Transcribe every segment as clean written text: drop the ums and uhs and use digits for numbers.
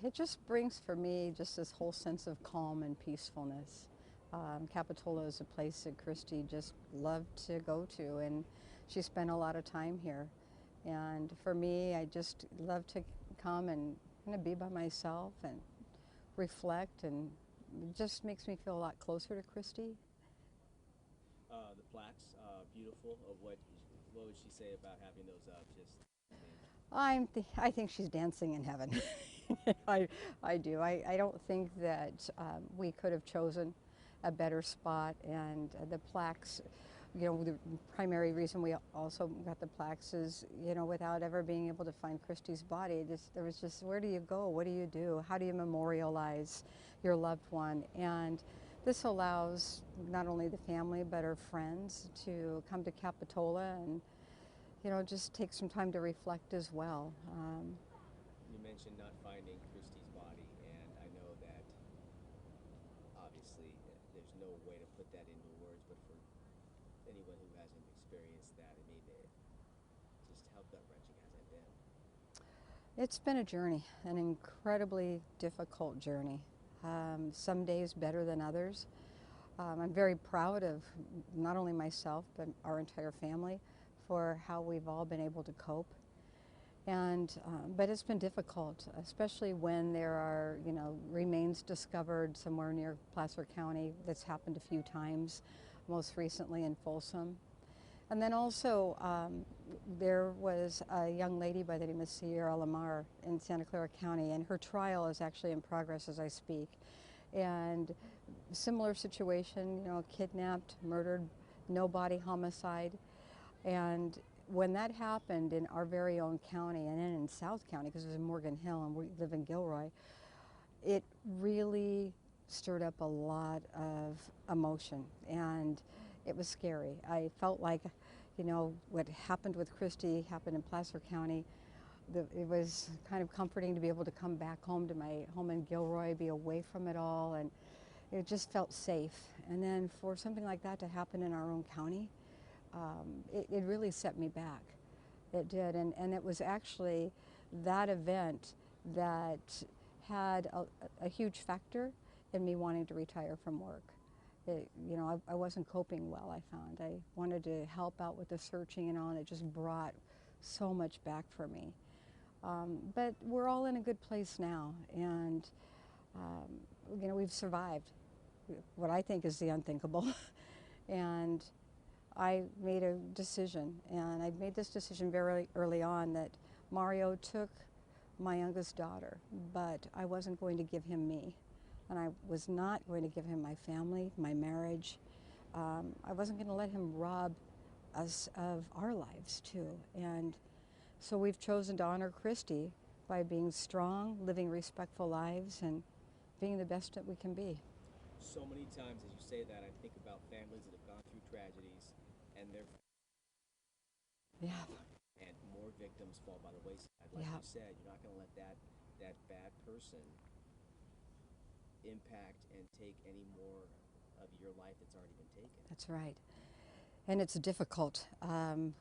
It just brings for me just this whole sense of calm and peacefulness. Capitola is a place that Christie just loved to go to, and she spent a lot of time here. And for me, I just love to come and kind of be by myself and reflect, and it just makes me feel a lot closer to Christie. The plaques, beautiful. Of what would she say about having those up? Just I think she's dancing in heaven. I, I do. I don't think that we could have chosen a better spot, and the plaques, you know, the primary reason we also got the plaques is, you know, without ever being able to find Christie's body, there was just, where do you go? What do you do? How do you memorialize your loved one? And this allows not only the family but our friends to come to Capitola and, you know, just take some time to reflect as well. you mentioned not finding Christie's body, and I know that obviously there's no way to put that into words, but for anyone who hasn't experienced that, I mean, just how gut wrenching has that been? It's been a journey, an incredibly difficult journey. Some days better than others. I'm very proud of not only myself but our entire family for how we've all been able to cope. And but it's been difficult, especially when there are, you know, remains discovered somewhere near Placer County. That's happened a few times, most recently in Folsom. And then also, there was a young lady by the name of Sierra Lamar in Santa Clara County, and her trial is actually in progress as I speak. And similar situation, you know, kidnapped, murdered, no body homicide. And when that happened in our very own county, and then in South County, because it was in Morgan Hill and we live in Gilroy, it really stirred up a lot of emotion, and it was scary. I felt like, you know, what happened with Christie happened in Placer County. It was kind of comforting to be able to come back home to my home in Gilroy, be away from it all, and it just felt safe. And then for something like that to happen in our own county, it really set me back. It did, and it was actually that event that had a huge factor in me wanting to retire from work. You know, I wasn't coping well, I found. I wanted to help out with the searching and all, and it just brought so much back for me. But we're all in a good place now, and you know, we've survived what I think is the unthinkable. And I made a decision, and I made this decision very early on, that Mario took my youngest daughter, but I wasn't going to give him me. And I was not going to give him my family, my marriage. I wasn't going to let him rob us of our lives too. And so we've chosen to honor Christie by being strong, living respectful lives, and being the best that we can be. So many times, as you say that, I think about families that have gone through tragedies, and Yeah, and more victims fall by the wayside. Like yeah, you said, you're not going to let that bad person impact and take any more of your life that's already been taken. that's right. And it's difficult.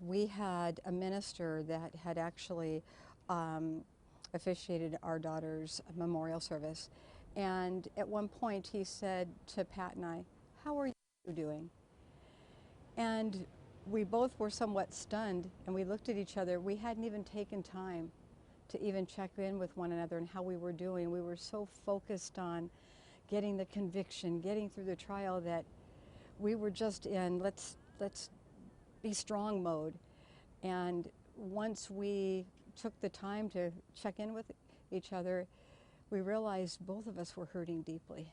We had a minister that had actually officiated our daughter's memorial service. And at one point he said to Pat and I, "How are you doing?" And we both were somewhat stunned, and we looked at each other. We hadn't even taken time to even check in with one another and how we were doing. We were so focused on getting the conviction, getting through the trial, that we were just in let's be strong mode. And once we took the time to check in with each other, we realized both of us were hurting deeply,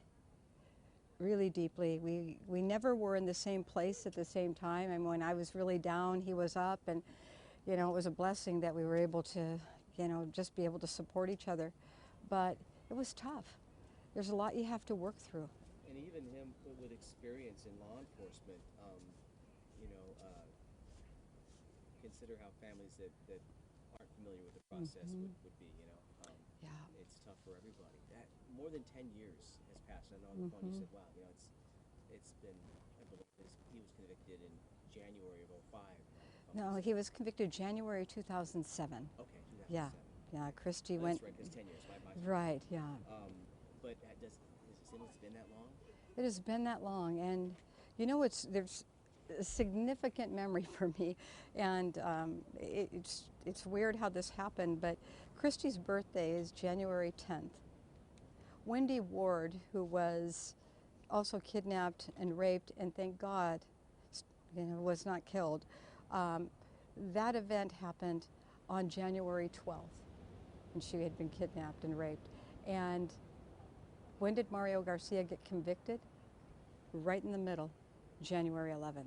really deeply. We never were in the same place at the same time. I mean, when I was really down, he was up, and you know, it was a blessing that we were able to, you know, just be able to support each other. But it was tough. There's a lot you have to work through. And even him with experience in law enforcement, you know, consider how families that aren't familiar with the process Hmm. would be, you know. Yeah. It's tough for everybody. That more than 10 years has passed. I know on the phone you Hmm. said, wow, you know, it's been, I believe he was convicted in January of '05, if I'm No, he mistaken. was convicted January 2007. Okay, Yeah. 2007. Yeah, Christie Oh, went. that's right, because 10 years. My Right, yeah. But has it since been that long? It has been that long, and you know, there's a significant memory for me, and it's weird how this happened, but Christie's birthday is January 10th. Wendy Ward, who was also kidnapped and raped, and thank God, was not killed. Um, that event happened on January 12th, and she had been kidnapped and raped. And when did Mario Garcia get convicted? Right in the middle, January 11th.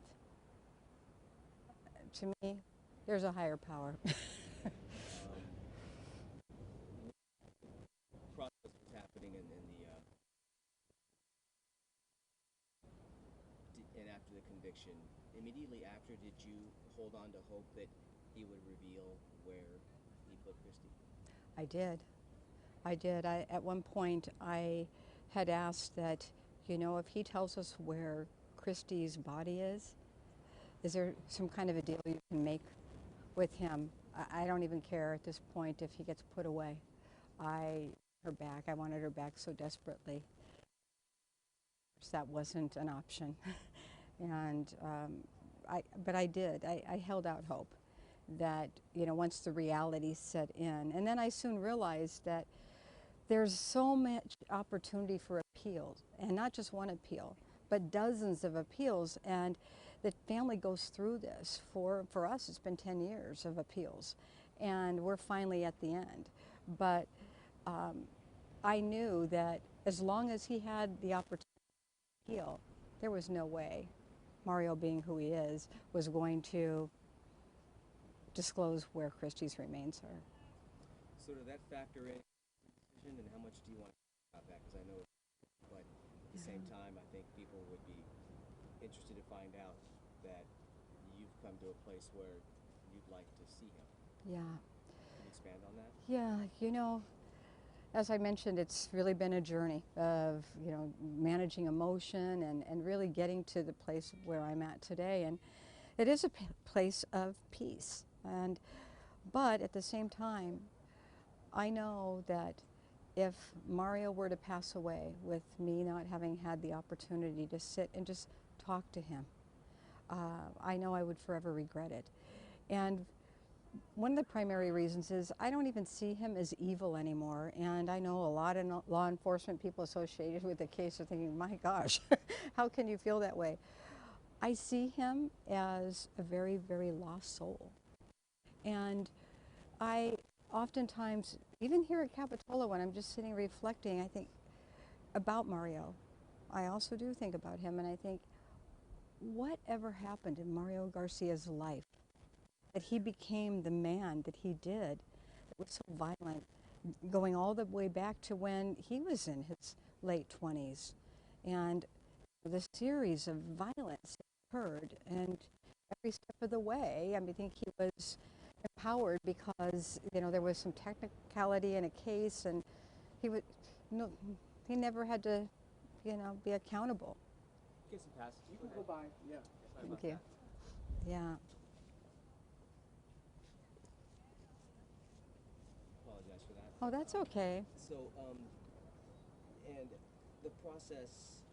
To me, there's a higher power. Process was happening in the and after the conviction, immediately after, did you hold on to hope that he would reveal where he put Christie? I did. I did. At one point, I had asked that, if he tells us where Christie's body is there some kind of a deal you can make with him? I don't even care at this point if he gets put away. I wanted her back so desperately. That wasn't an option. And but I did. I held out hope that, once the reality set in. And then I soon realized that there's so much opportunity for appeals, and not just one appeal, but dozens of appeals. And the family goes through this. For us, it's been 10 years of appeals, and we're finally at the end. But I knew that as long as he had the opportunity to appeal, there was no way Mario, being who he is, was going to disclose where Christie's remains are. So did that factor in the decision, and how much do you want to talk about that? Because I know, but at the same time, I think people would be interested to find out that you've come to a place where you'd like to see him. Yeah. Can you expand on that? Yeah, as I mentioned, it's really been a journey of, managing emotion and really getting to the place where I'm at today. And it is a place of peace. But at the same time, I know that if Mario were to pass away with me not having had the opportunity to sit and just talk to him, I know I would forever regret it. And one of the primary reasons is I don't even see him as evil anymore. And I know a lot of law enforcement people associated with the case are thinking, my gosh, how can you feel that way? I see him as a very, very lost soul. And I oftentimes, even here at Capitola, when I'm just sitting reflecting, I think about Mario. I also do think about him, and I think, whatever happened in Mario Garcia's life that he became the man that he did, that was so violent, going all the way back to when he was in his late 20s. And the series of violence that occurred, and every step of the way, I think he was empowered because, there was some technicality in a case, and he would, no, he never had to, be accountable. Get some passes. You can go by, yeah. Sorry Thank about you. that. Yeah. Apologize for that. Oh, that's okay. So, and the process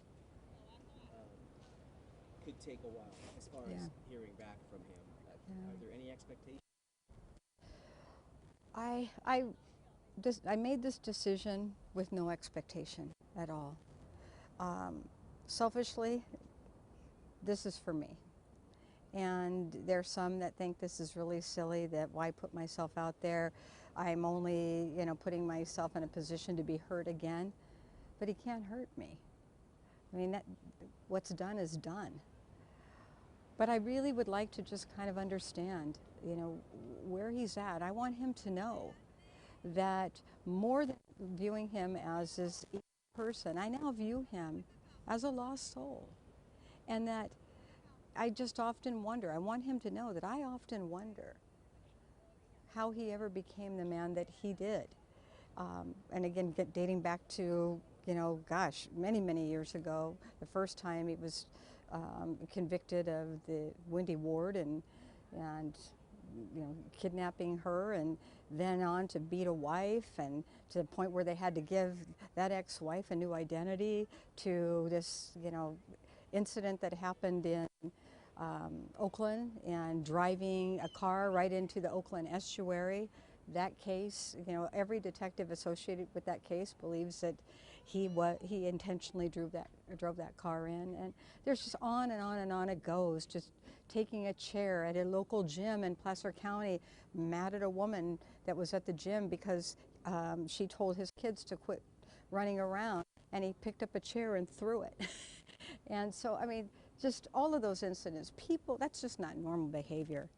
could take a while as far Yeah. as hearing back from him. Yeah. Are there any expectations? I made this decision with no expectation at all. Selfishly, this is for me. And there's some that think this is really silly, that why put myself out there? I'm only, putting myself in a position to be hurt again. But he can't hurt me. What's done is done. But I really would like to just kind of understand, where he's at. I want him to know that more than viewing him as this person, I now view him as a lost soul. And that I just often wonder, I want him to know that I often wonder how he ever became the man that he did. And again, dating back to, gosh, many, many years ago, the first time he was convicted of the Wendy Ward and kidnapping her, and then on to beat a wife, and to the point where they had to give that ex-wife a new identity, to this, incident that happened in Oakland, and driving a car right into the Oakland estuary. That case, every detective associated with that case believes that he intentionally drove that car in, and there's just on and on and on it goes. Just taking a chair at a local gym in Placer County, mad at a woman that was at the gym because she told his kids to quit running around, and he picked up a chair and threw it. And so, I mean, just all of those incidents, people, that's just not normal behavior.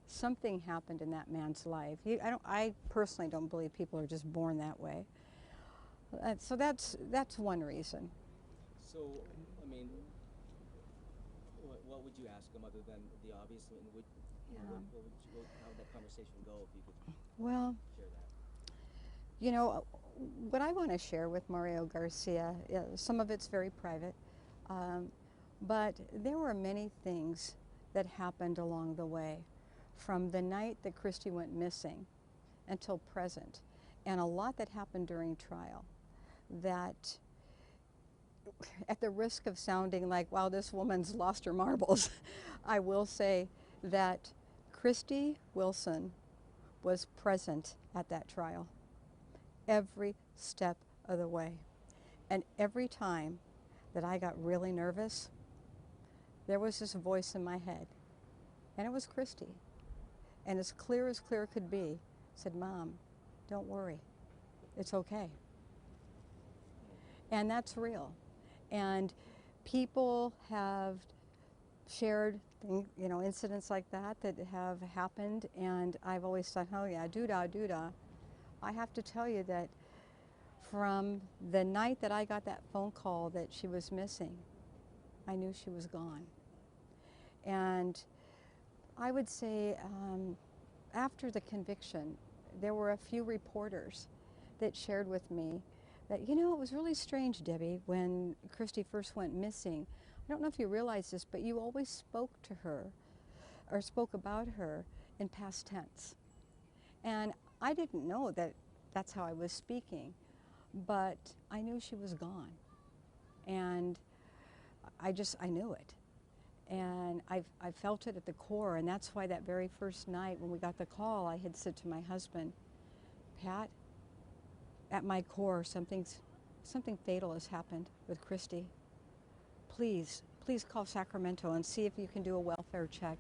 Something happened in that man's life. I personally don't believe people are just born that way. So that's one reason. So, I mean, what would you ask him other than the obvious? I mean, how would that conversation go if you could Well, share that? What I want to share with Mario Garcia, some of it's very private, but there were many things that happened along the way, from the night that Christie went missing until present, and a lot that happened during trial, that, at the risk of sounding like, wow, this woman's lost her marbles, I will say that Christie Wilson was present at that trial every step of the way. And every time that I got really nervous, there was this voice in my head, and it was Christie. And as clear could be, said, Mom, don't worry, it's okay. And that's real. And people have shared incidents like that have happened, and I've always thought, oh yeah, doo-dah. I have to tell you that from the night that I got that phone call that she was missing, I knew she was gone. And I would say after the conviction, there were a few reporters that shared with me that, it was really strange, Debbie, when Christie first went missing. I don't know if you realize this, but you always spoke to her or spoke about her in past tense. And I didn't know that that's how I was speaking, but I knew she was gone. And I knew it. And I felt it at the core, and that's why that very first night when we got the call, I had said to my husband, Pat, at my core, something fatal has happened with Christie. Please call Sacramento and see if you can do a welfare check,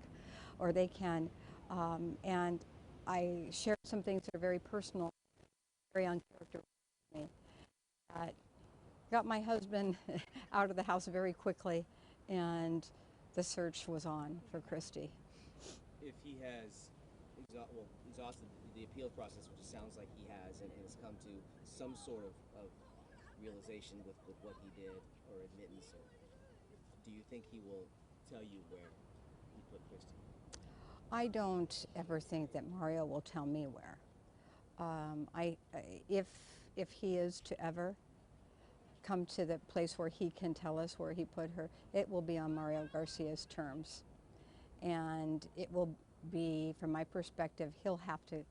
or they can. And I shared some things that are very personal, very uncharacteristic of me. Got my husband out of the house very quickly, and the search was on for Christie. If he has exhausted the appeal process, which it sounds like he has, and has come to some sort of realization with what he did, or admittance, do you think he will tell you where he put Christie? I don't ever think that Mario will tell me where. If he is to ever come to the place where he can tell us where he put her, it will be on Mario Garcia's terms. And it will be, from my perspective, he'll have to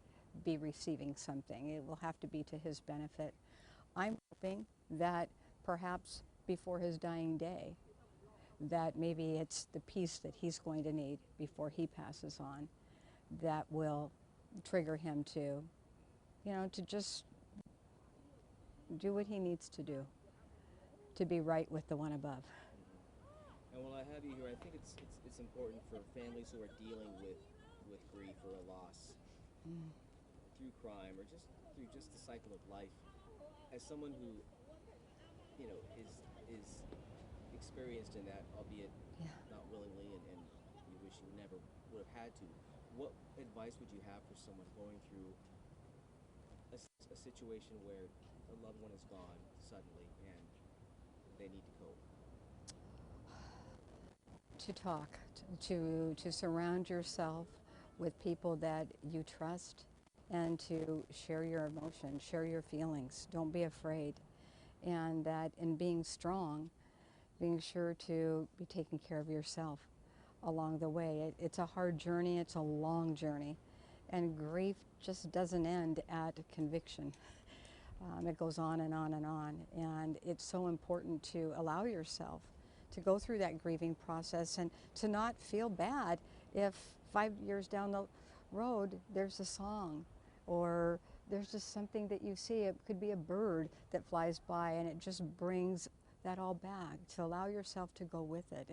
be receiving something. It will have to be to his benefit. I'm hoping that perhaps before his dying day, that maybe it's the peace that he's going to need before he passes on that will trigger him to, to just do what he needs to do to be right with the one above. And while I have you here, I think it's important for families who are dealing with grief or a loss through crime, or just through the cycle of life, as someone who is experienced in that, albeit not willingly, and you wish you never would have had to, what advice would you have for someone going through a situation where a loved one is gone suddenly and they need to cope? To talk, to surround yourself with people that you trust, and to share your emotions, share your feelings. Don't be afraid. And that in being strong, being sure to be taking care of yourself along the way. It's a hard journey, it's a long journey, And grief just doesn't end at conviction. It goes on and on and on. And it's so important to allow yourself to go through that grieving process and to not feel bad if 5 years down the road there's a song or there's just something that you see. It could be a bird that flies by and it just brings that all back, to allow yourself to go with it,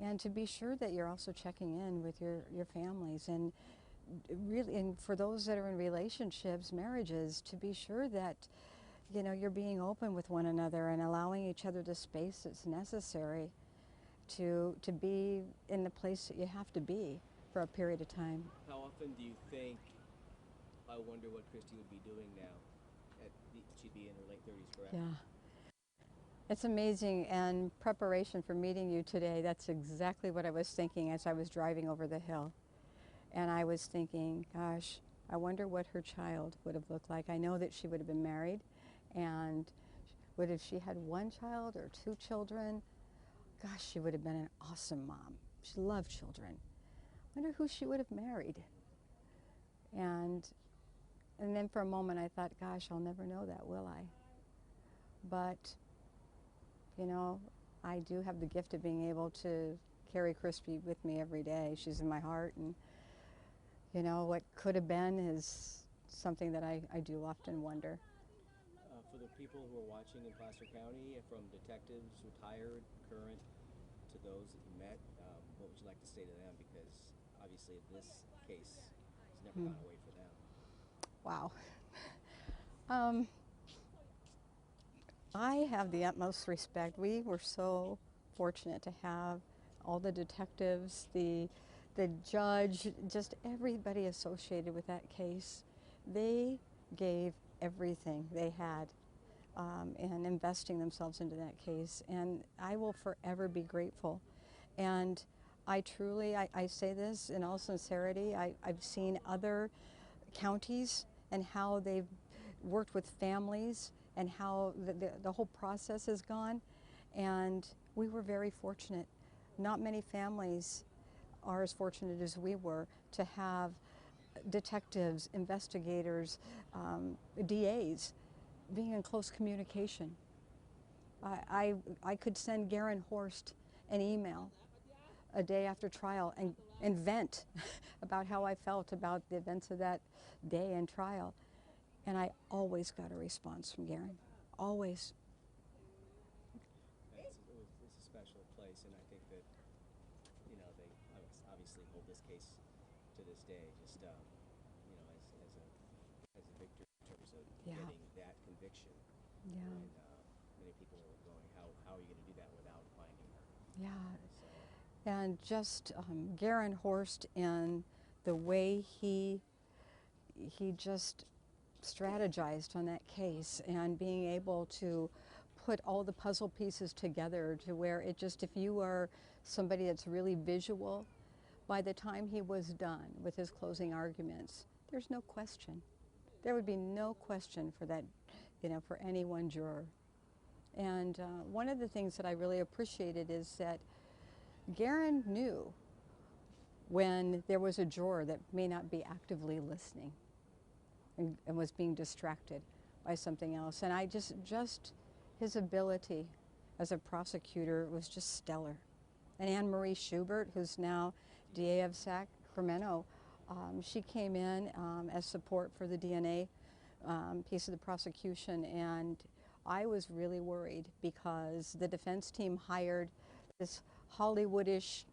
and to be sure that you're also checking in with your families, and really, and for those that are in relationships, marriages, to be sure that you're being open with one another and allowing each other the space that's necessary to be in the place that you have to be for a period of time. How often do you think, I wonder what Christie would be doing now? She'd be in her late 30s, correct? Yeah. It's amazing, and preparation for meeting you today, that's exactly what I was thinking as I was driving over the hill. And I was thinking, gosh, I wonder what her child would have looked like. I know that she would have been married, and what if she had one child or two children? Gosh, she would have been an awesome mom. She loved children. I wonder who she would have married. And then for a moment I thought, gosh, I'll never know that, will I? But, I do have the gift of being able to carry Christie with me every day. She's in my heart, and what could have been is something that I do often wonder. For the people who are watching in Placer County, from detectives, retired, current, to those that you met, what would you like to say to them? Because obviously this case has never gone away for them. Wow. I have the utmost respect. We were so fortunate to have all the detectives, the judge, just everybody associated with that case. They gave everything they had in investing themselves into that case, and I will forever be grateful. And I truly, I say this in all sincerity, I've seen other counties and how they've worked with families and how the whole process has gone, and we were very fortunate. Not many families are as fortunate as we were to have detectives, investigators, DAs being in close communication. I could send Garen Horst an email a day after trial and vent about how I felt about the events of that day and trial. And I always got a response from Garen, always. It's a special place, and I think that, they obviously hold this case to this day, just, as a victory in terms of getting that conviction. Yeah. And many people are going, how are you going to do that without finding her? Yeah. So, And just Garen Horst and the way he just strategized on that case, and being able to put all the puzzle pieces together to where it just, if you are somebody that's really visual, by the time he was done with his closing arguments, there's no question. There would be no question for that, for any one juror. And one of the things that I really appreciated is that Garen knew when there was a juror that may not be actively listening and was being distracted by something else. And I just his ability as a prosecutor was just stellar. And Anne Marie Schubert, who's now DA of Sacramento, she came in as support for the DNA piece of the prosecution, and I was really worried because the defense team hired this Hollywoodish,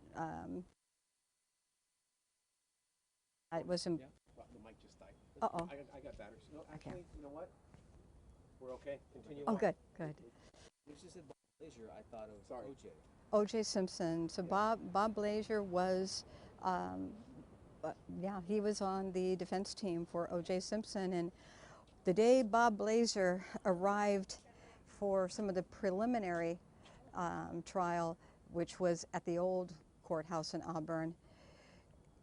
it was Yeah, the mic just died. Uh-oh. I got batteries. No, actually, Okay. you know what? We're okay. Continue Oh, on. good, good. when she said Bob Blazier, I thought of Sorry. OJ. O.J. Simpson. So Bob Blazier was, yeah, he was on the defense team for O.J. Simpson. And the day Bob Blazier arrived for some of the preliminary trial, which was at the old courthouse in Auburn,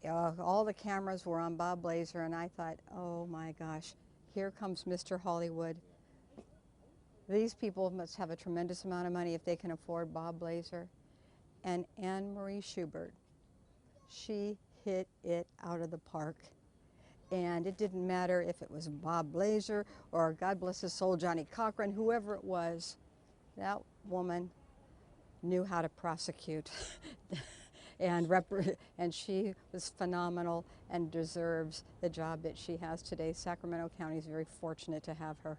all the cameras were on Bob Blazier, and I thought, oh my gosh, here comes Mr. Hollywood. These people must have a tremendous amount of money if they can afford Bob Blazier. And Anne Marie Schubert, she hit it out of the park. And it didn't matter if it was Bob Blazer or, God bless his soul, Johnny Cochran, whoever it was, that woman knew how to prosecute. And she was phenomenal and deserves the job that she has today. Sacramento County is very fortunate to have her.